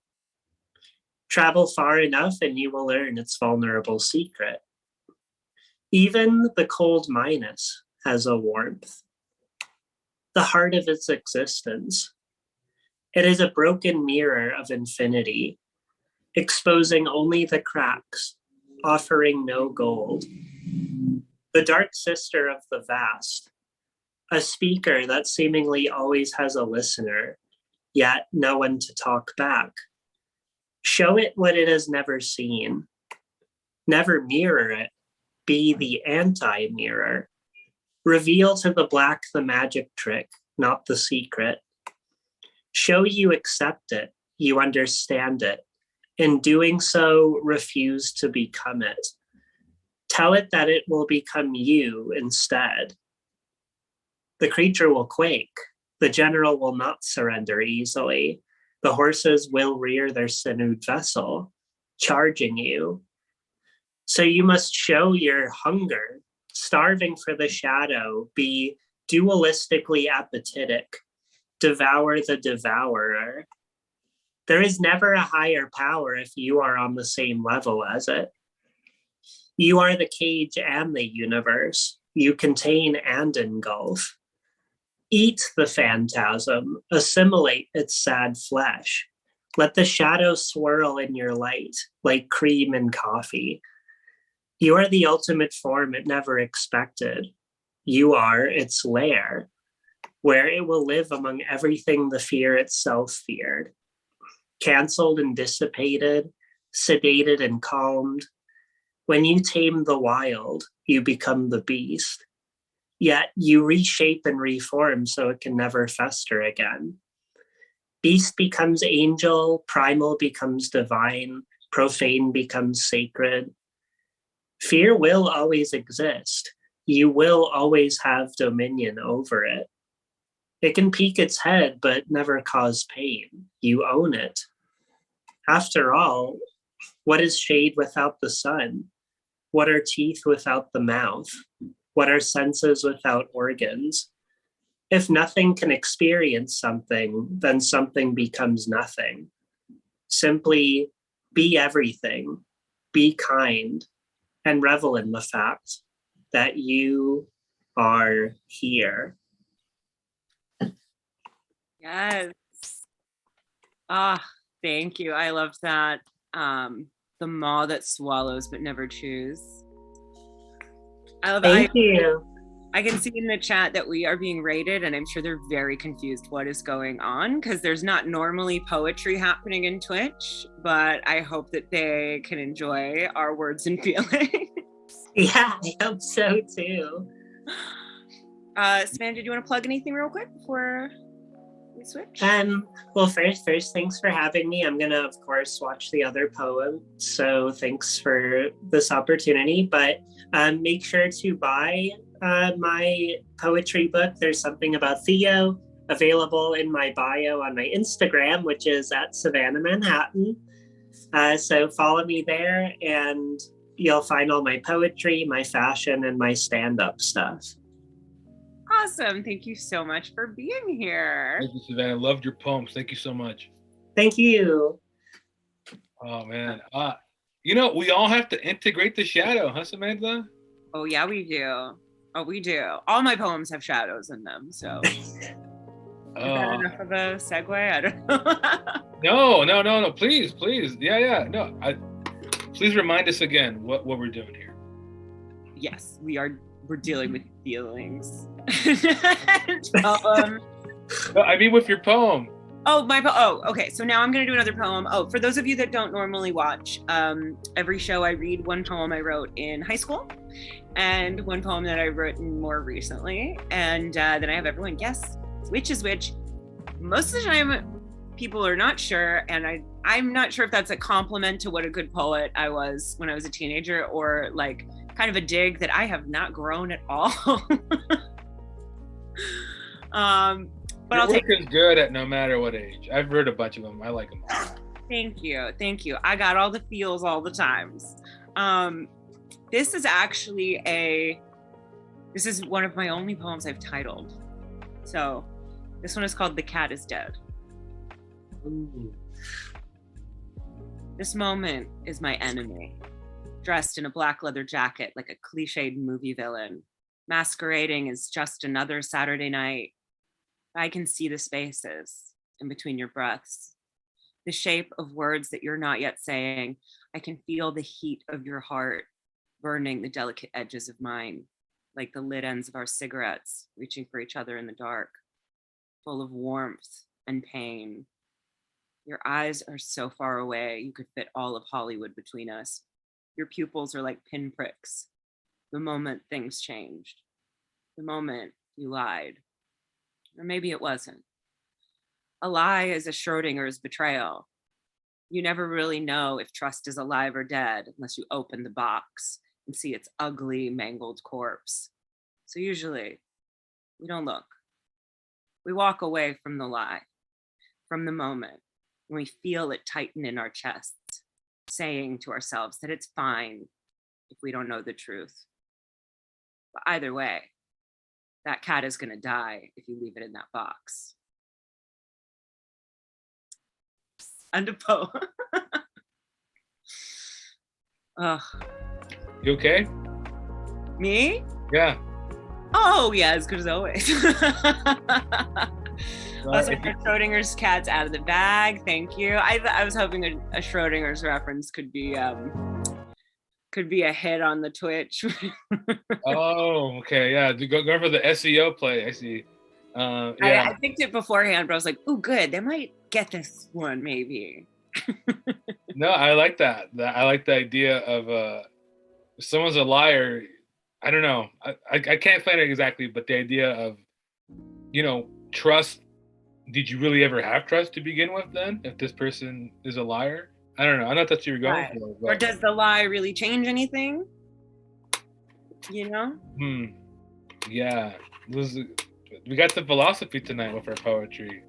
Travel far enough and you will learn its vulnerable secret. Even the cold minus has a warmth, the heart of its existence. It is a broken mirror of infinity, exposing only the cracks, offering no gold. The dark sister of the vast, a speaker that seemingly always has a listener, yet no one to talk back. Show it what it has never seen. Never mirror it. Be the anti-mirror. Reveal to the black the magic trick, not the secret. Show you accept it, you understand it. In doing so, refuse to become it. Tell it that it will become you instead. The creature will quake. The general will not surrender easily. The horses will rear their sinewed vessel, charging you. So you must show your hunger, starving for the shadow, be dualistically appetitic, devour the devourer. There is never a higher power if you are on the same level as it. You are the cage and the universe. You contain and engulf. Eat the phantasm, assimilate its sad flesh. Let the shadow swirl in your light, like cream in coffee. You are the ultimate form it never expected. You are its lair, where it will live among everything the fear itself feared. Canceled and dissipated, sedated and calmed. When you tame the wild, you become the beast. Yet you reshape and reform so it can never fester again. Beast becomes angel, primal becomes divine, profane becomes sacred. Fear will always exist. You will always have dominion over it. It can peek its head, but never cause pain. You own it. After all, what is shade without the sun? What are teeth without the mouth? What are senses without organs? If nothing can experience something, then something becomes nothing. Simply be everything, be kind, and revel in the fact that you are here. Yes. Ah, thank you. I love that. The maw that swallows but never chews. Thank you. I can see in the chat that we are being rated, and I'm sure they're very confused what is going on because there's not normally poetry happening in Twitch, but I hope that they can enjoy our words and feelings. Yeah, I hope so too. Savannah, did you want to plug anything real quick before we switch? Well, first, thanks for having me. I'm gonna, of course, watch the other poem. So thanks for this opportunity. But make sure to buy my poetry book. There's something about Theo available in my bio on my Instagram, which is at Savannah Manhattan. So follow me there, and you'll find all my poetry, my fashion, and my stand-up stuff. Awesome. Thank you so much for being here. Thank you, Savannah. Loved your poems. Thank you so much. Thank you. Oh, man. We all have to integrate the shadow, huh, Samantha? Oh, yeah, we do. Oh, we do. All my poems have shadows in them, so... Is that enough of a segue? I don't know. No. Please. Yeah. No, please remind us again what we're doing here. Yes, we're dealing with feelings. I mean, with your poem. Okay. So now I'm going to do another poem. Oh, for those of you that don't normally watch, every show I read one poem I wrote in high school and one poem that I've written more recently. And then I have everyone guess which is which. Most of the time, people are not sure. And I'm not sure if that's a compliment to what a good poet I was when I was a teenager, or like kind of a dig that I have not grown at all. But I'll take it. Good at no matter what age. I've read a bunch of them. I like them all. Thank you. I got all the feels all the times. This is one of my only poems I've titled. So this one is called The Cat is Dead. Ooh. This moment is my enemy, dressed in a black leather jacket like a cliched movie villain, masquerading as just another Saturday night. I can see the spaces in between your breaths, the shape of words that you're not yet saying. I can feel the heat of your heart burning the delicate edges of mine, like the lit ends of our cigarettes reaching for each other in the dark, full of warmth and pain. Your eyes are so far away, you could fit all of Hollywood between us. Your pupils are like pinpricks. The moment things changed, the moment you lied. Or maybe it wasn't. A lie is a Schrodinger's betrayal. You never really know if trust is alive or dead unless you open the box and see its ugly, mangled corpse. So usually, we don't look. We walk away from the lie, from the moment, when we feel it tighten in our chests, saying to ourselves that it's fine if we don't know the truth. But either way, that cat is gonna die if you leave it in that box. End of poem. Ugh. You okay? Me? Yeah. Oh yeah, as good as always. Also, Schrodinger's cat's out of the bag. Thank you. I was hoping a Schrodinger's reference could be a hit on the Twitch. Oh, okay, yeah. Go for the SEO play. I see. Yeah. I picked it beforehand, but I was like, "Oh, good. They might get this one, maybe." No, I like that. I like the idea of if someone's a liar. I don't know. I can't explain it exactly, but the idea of, trust. Did you really ever have trust to begin with then, if this person is a liar? I don't know. I know that's what you were going for. But... Or does the lie really change anything? Yeah. We got the philosophy tonight with our poetry,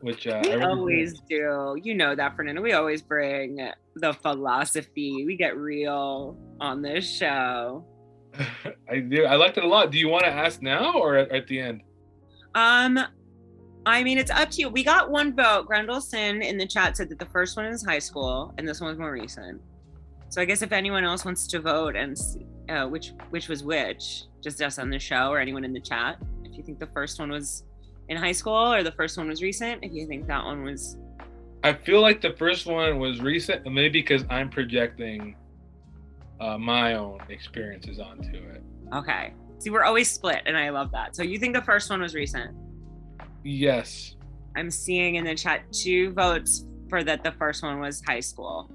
which we always do. You know that, Fernanda. We always bring the philosophy. We get real on this show. I do. I liked it a lot. Do you want to ask now or at the end? I mean, it's up to you. We got one vote. Grendelson in the chat said that the first one is high school and this one was more recent. So I guess if anyone else wants to vote and which was which, just us on the show or anyone in the chat, if you think the first one was in high school or the first one was recent, if you think that one was... I feel like the first one was recent, maybe because I'm projecting my own experiences onto it. Okay. See, we're always split and I love that. So you think the first one was recent? Yes. I'm seeing in the chat 2 votes for that the first one was high school.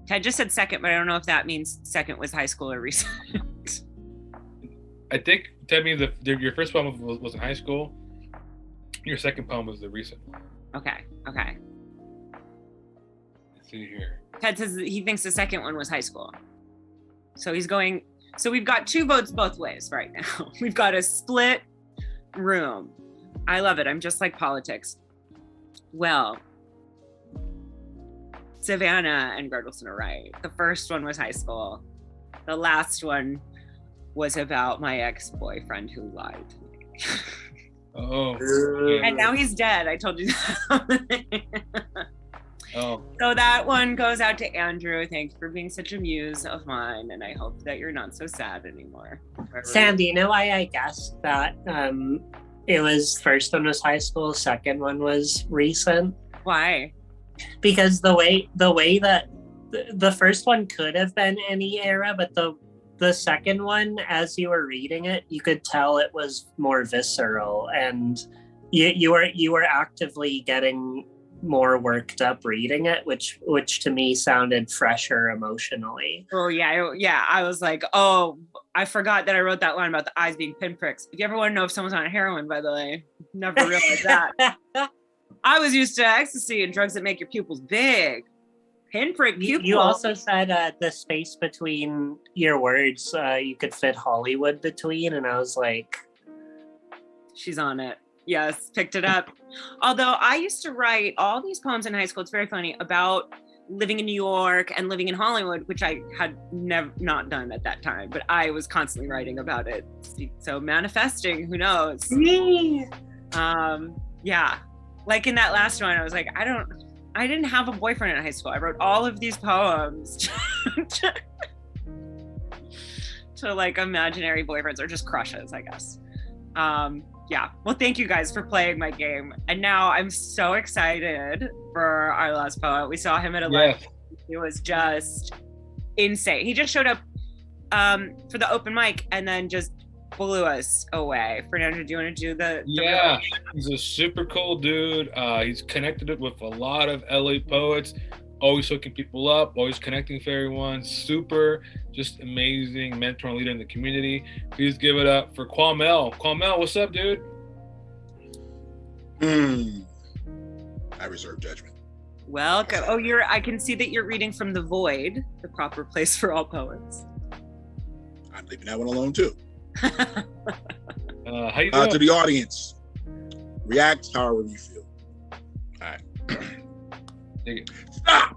Ted just said second, but I don't know if that means second was high school or recent. I think, tell me, your first poem was in high school. Your second poem was the recent one. Okay. Let's see here. Ted says he thinks the second one was high school. So he's going. So we've got 2 votes both ways right now. We've got a split room. I love it. I'm just like politics. Well, Savannah and Bertelson are right. The first one was high school. The last one was about my ex-boyfriend who lied to me. Oh. And now he's dead. I told you that. Oh. So that one goes out to Andrew. Thanks for being such a muse of mine, and I hope that you're not so sad anymore. Sam, do you know why I guessed that it was first one was high school, second one was recent? Why? Because the way that the first one could have been any era, but the second one, as you were reading it, you could tell it was more visceral, and you were actively getting more worked up reading it, which to me sounded fresher emotionally. Oh yeah. I was like, oh, I forgot that I wrote that line about the eyes being pinpricks. If you ever want to know if someone's on heroin, by the way, never realized that. I was used to ecstasy and drugs that make your pupils big. Pinprick pupils. You also said the space between your words, you could fit Hollywood between, and I was like, she's on it. Yes, picked it up. Although I used to write all these poems in high school, it's very funny, about living in New York and living in Hollywood, which I had not done at that time, but I was constantly writing about it. So manifesting, who knows? Yeah. Like in that last one, I was like, I didn't have a boyfriend in high school. I wrote all of these poems to like imaginary boyfriends or just crushes, I guess. Yeah. Well, thank you guys for playing my game. And now I'm so excited for our last poet. We saw him at 11. Yes. It was just insane. He just showed up for the open mic and then just blew us away. Fernando, do you want to do the yeah, he's a super cool dude. He's connected with a lot of LA poets, always hooking people up, always connecting with everyone. Super, just amazing mentor and leader in the community. Please give it up for Kwamel. Kwamel, what's up, dude? I reserve judgment. Welcome. Oh, I can see that you're reading from The Void, the proper place for all poets. I'm leaving that one alone too. How you doing? To the audience, react however you feel. All right. Stop!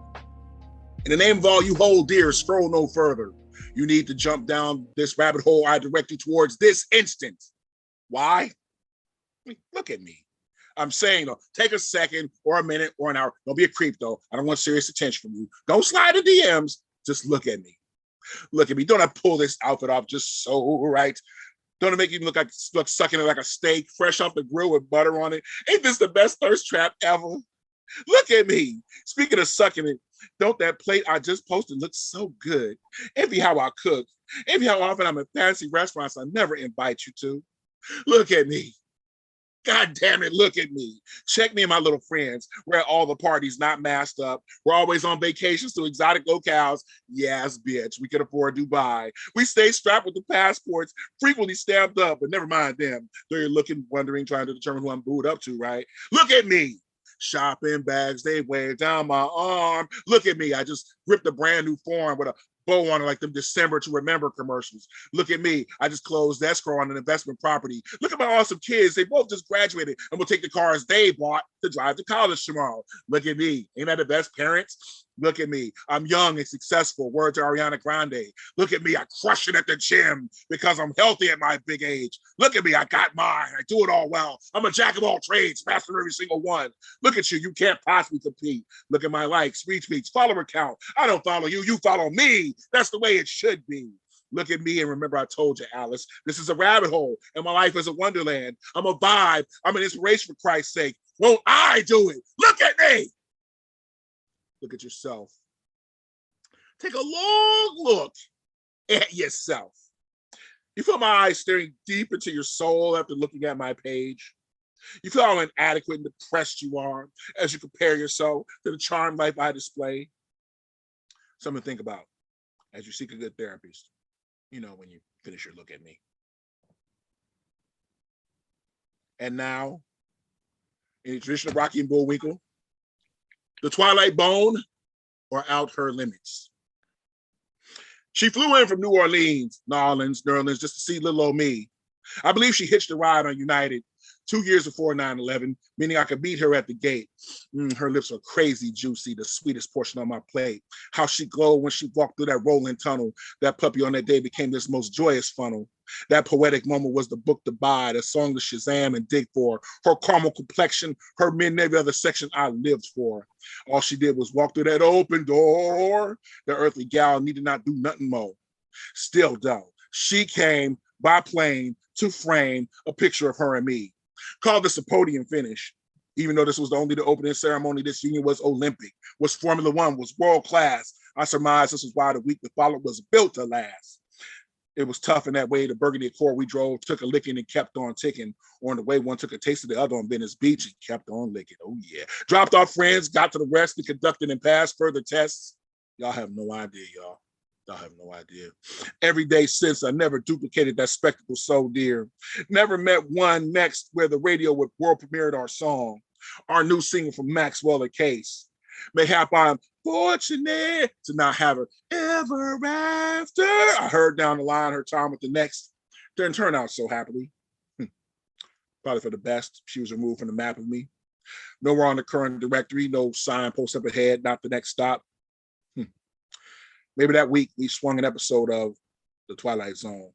In the name of all you hold dear, scroll no further. You need to jump down this rabbit hole I direct you towards this instant. Why? I mean, look at me. I'm saying though, take a second or a minute or an hour. Don't be a creep though. I don't want serious attention from you. Don't slide the DMs. Just look at me. Look at me. Don't I pull this outfit off just so right? Don't it make you look sucking it like a steak, fresh off the grill with butter on it? Ain't this the best thirst trap ever? Look at me. Speaking of sucking it, don't that plate I just posted look so good? Envy how I cook. Envy how often I'm at fancy restaurants I never invite you to. Look at me. God damn it, look at me. Check me and my little friends. We're at all the parties, not masked up. We're always on vacations to exotic locales. Yes, bitch, we can afford Dubai. We stay strapped with the passports, frequently stamped up, but never mind them. Though you're looking, wondering, trying to determine who I'm booed up to, right? Look at me. Shopping bags, they weigh down my arm. Look at me, I just ripped a brand new form with a bow on it like them December to Remember commercials. Look at me. I just closed escrow on an investment property. Look at my awesome kids. They both just graduated and will take the cars they bought to drive to college tomorrow. Look at me. Ain't that the best parents? Look at me. I'm young and successful. Word to Ariana Grande. Look at me. I crush it at the gym because I'm healthy at my big age. Look at me. I got mine. I do it all well. I'm a jack of all trades, master every single one. Look at you. You can't possibly compete. Look at my likes, retweets, follower count. I don't follow you. You follow me. That's the way it should be. Look at me and remember I told you, Alice, this is a rabbit hole and my life is a wonderland. I'm a vibe. I'm an inspiration for Christ's sake. Won't I do it? Look at me. Look at yourself. Take a long look at yourself. You feel my eyes staring deep into your soul after looking at my page. You feel how inadequate and depressed you are as you compare yourself to the charmed life I display. Something to think about as you seek a good therapist. You know, when you finish your look at me. And now, in the tradition of Rocky and Bullwinkle, the Twilight Bone or Out Her Limits. She flew in from New Orleans, New Orleans, just to see little old me. I believe she hitched a ride on United 2 years before 9/11, meaning I could meet her at the gate. Her lips were crazy juicy, the sweetest portion on my plate. How she glowed when she walked through that rolling tunnel. That puppy on that day became this most joyous funnel. That poetic moment was the book to buy, the song to Shazam and dig for. Her caramel complexion, her men in every other section I lived for. All she did was walk through that open door. The earthly gal needed not do nothing more. Still though, she came by plane to frame a picture of her and me. Called this a podium finish. Even though this was only the opening ceremony, this union was Olympic, was Formula One, was world class. I surmised this was why the week that followed was built to last. It was tough in that way. The Burgundy Accord we drove took a licking and kept on ticking. On the way, one took a taste of the other on Venice Beach and kept on licking. Oh yeah. Dropped off friends, got to the rest, and conducted and passed further tests. Y'all have no idea, y'all. Y'all have no idea. Every day since, I never duplicated that spectacle so dear. Never met one next where the radio would world premiered our song, our new single from Maxwell and Case. Mayhap I'm fortunate to not have her ever after. I heard down the line her time with the next. Didn't turn out so happily. Probably for the best. She was removed from the map of me. Nowhere on the current directory, no signpost up ahead, not the next stop. Maybe that week we swung an episode of The Twilight Zone.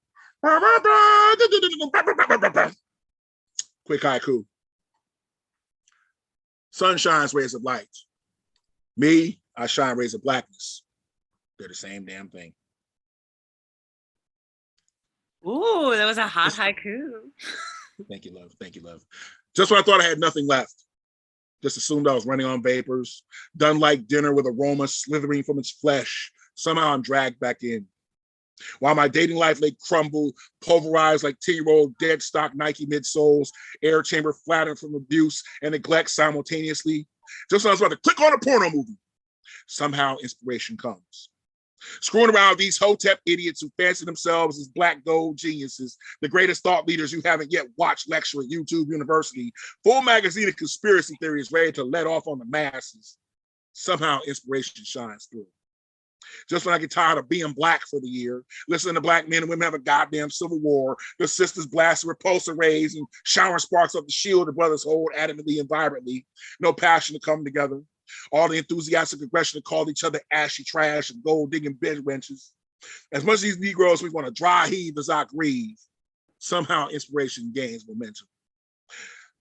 Quick haiku. Sun shines rays of light. Me, I shine rays of blackness. They're the same damn thing. Ooh, that was a hot haiku. Thank you, love. Thank you, love. Just when I thought I had nothing left, just assumed I was running on vapors, done like dinner with aroma slithering from its flesh. Somehow I'm dragged back in. While my dating life lay crumbled, pulverized like 10-year-old dead stock Nike midsoles, air chamber flattened from abuse and neglect simultaneously. Just when I was about to click on a porno movie, somehow inspiration comes. Screwing around these hotep idiots who fancy themselves as black gold geniuses, the greatest thought leaders you haven't yet watched lecture at YouTube University, full magazine of conspiracy theories ready to let off on the masses. Somehow inspiration shines through. Just when I get tired of being black for the year, listening to black men and women have a goddamn civil war, the sisters blasting repulsor rays and showering sparks off the shield the brothers hold adamantly and vibrantly. No passion to come together. All the enthusiastic aggression to call each other ashy trash and gold digging bench wenches. As much as these Negroes, we want to dry heave as I grieve. Somehow inspiration gains momentum.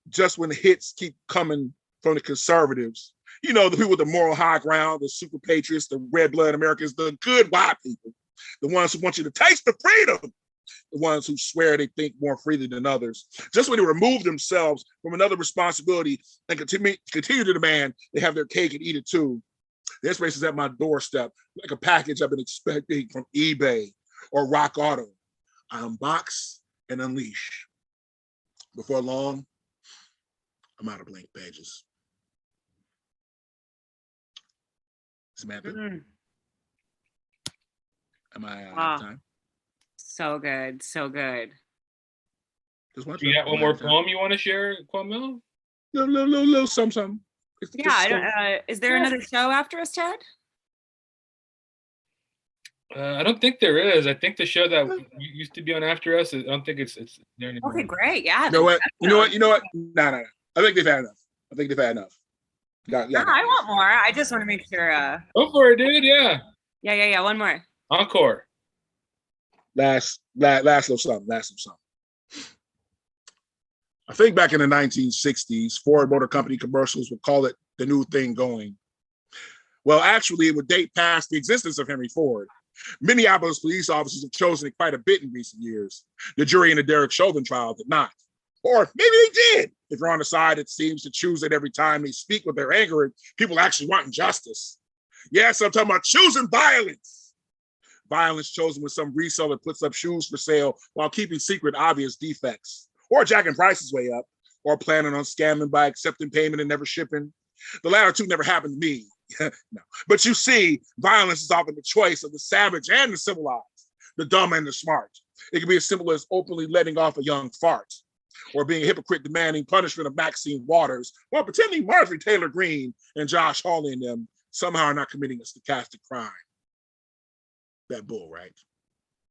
Just when the hits keep coming from the conservatives, you know, the people with the moral high ground, the super patriots, the red blood Americans, the good white people, the ones who want you to taste the freedom, the ones who swear they think more freely than others. Just when they remove themselves from another responsibility and continue to demand they have their cake and eat it too. The inspiration is at my doorstep, like a package I've been expecting from eBay or Rock Auto. I unbox and unleash. Before long, I'm out of blank pages. Samantha, am I out of time? So good, so good. Just one. You got one more poem you want to share, Kwame? Little something. Yeah, I don't, is there another show after us, Ted? I don't think there is. I think the show that used to be on after us, I don't think it's there anymore. Okay, great. Yeah. You know what? No. I think they've had enough. I want more. I just want to make sure. Go for it, dude. Yeah. Yeah. One more. Encore. Last little something. I think back in the 1960s, Ford Motor Company commercials would call it the new thing going. Well, actually, it would date past the existence of Henry Ford. Minneapolis police officers have chosen it quite a bit in recent years. The jury in the Derek Chauvin trial did not. Or maybe they did. If you're on the side that seems to choose it every time they speak with their anger and people actually wanting justice. Yes, I'm talking about choosing violence. Violence chosen when some reseller puts up shoes for sale while keeping secret obvious defects. Or jacking prices way up. Or planning on scamming by accepting payment and never shipping. The latter two never happened to me. No. But you see, violence is often the choice of the savage and the civilized, the dumb and the smart. It can be as simple as openly letting off a young fart. or being a hypocrite demanding punishment of Maxine Waters, while pretending Marjorie Taylor Greene and Josh Hawley and them somehow are not committing a stochastic crime. That bull, right?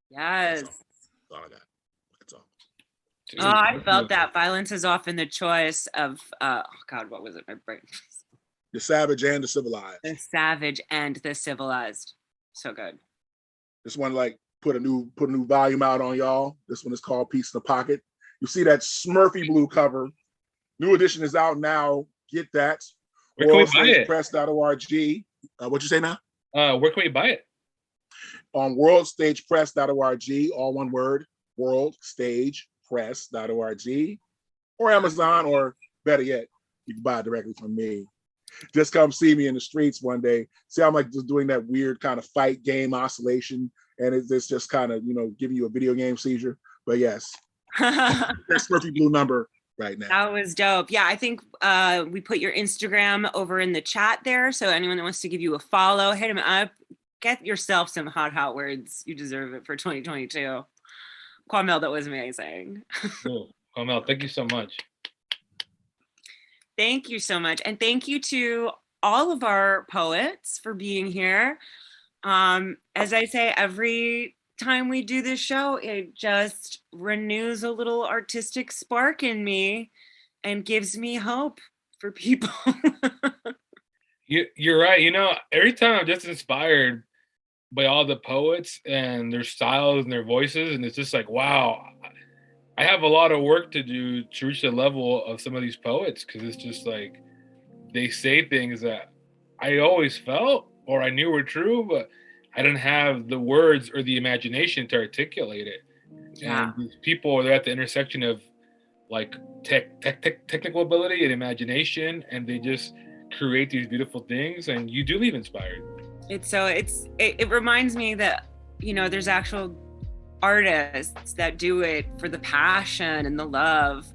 Yes. That's all I got. That's all. Oh, I felt that. Violence is often the choice of, oh God, what was it? My brain. The savage and the civilized. The savage and the civilized. So good. This one, like, put a new volume out on y'all. This one is called Peace in the Pocket. You see that Smurfy blue cover. New edition is out now. Get that. Where can we buy it? WorldStagePress.org. What'd you say now? Where can we buy it? On WorldStagePress.org, all one word, WorldStagePress.org, or Amazon, or better yet, you can buy it directly from me. Just come see me in the streets one day. See, I'm like just doing that weird kind of fight game oscillation, and it's just kind of, giving you a video game seizure. But yes, that's Smurfy blue number right now. That was dope. Yeah, I think we put your Instagram over in the chat there. So anyone that wants to give you a follow, hit him up. Get yourself some hot words. You deserve it for 2022. Kwamel, that was amazing. Cool. Kwamel, thank you so much. Thank you so much. And thank you to all of our poets for being here. As I say, every time we do this show, it just renews a little artistic spark in me and gives me hope for people. You're right. Every time I'm just inspired by all the poets and their styles and their voices, and it's just like, wow, I have a lot of work to do to reach the level of some of these poets, because it's just like they say things that I always felt or I knew were true, but I didn't have the words or the imagination to articulate it. Yeah. And these people, they're at the intersection of like technical ability and imagination, and they just create these beautiful things, and you do leave inspired. It reminds me that, there's actual artists that do it for the passion and the love.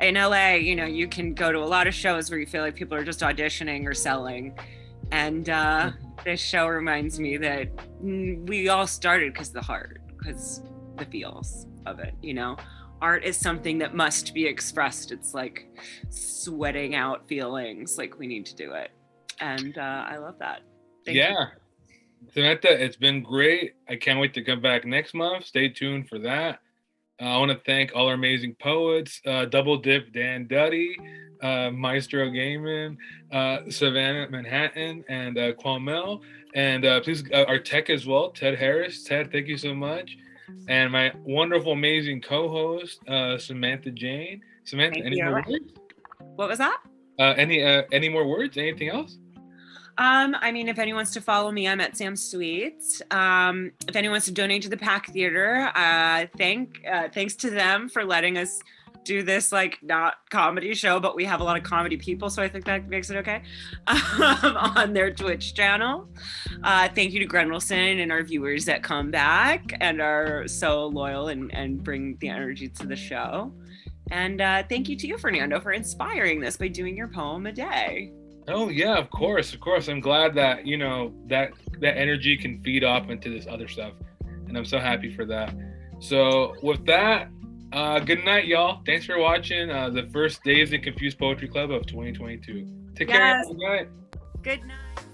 In LA, you can go to a lot of shows where you feel like people are just auditioning or selling. And this show reminds me that we all started because of the heart, because the feels of it, Art is something that must be expressed. It's like sweating out feelings, like we need to do it. And I love that. Thank you. Samantha, it's been great. I can't wait to come back next month. Stay tuned for that. I want to thank all our amazing poets, Double Dip Dan Duddy, Maestro Gaiman, Savannah Manhattan, and Kwamel. And please, our tech as well, Ted Harris. Ted, thank you so much. And my wonderful, amazing co-host, Samantha Jane. Samantha, Thank any you. more words? What was that? Any more words? Anything else? If anyone wants to follow me, I'm at Sam Sweets. If anyone wants to donate to the Pack Theater, thanks to them for letting us do this, like, not comedy show, but we have a lot of comedy people, so I think that makes it okay, on their Twitch channel. Thank you to Gren Wilson and our viewers that come back and are so loyal and bring the energy to the show. And thank you to you, Fernando, for inspiring this by doing your poem a day. Oh yeah, of course. I'm glad that that energy can feed off into this other stuff, and I'm so happy for that. So with that, good night, y'all. Thanks for watching the first Dazed and Confused Poetry Club of 2022. Take care. Good night. Good night.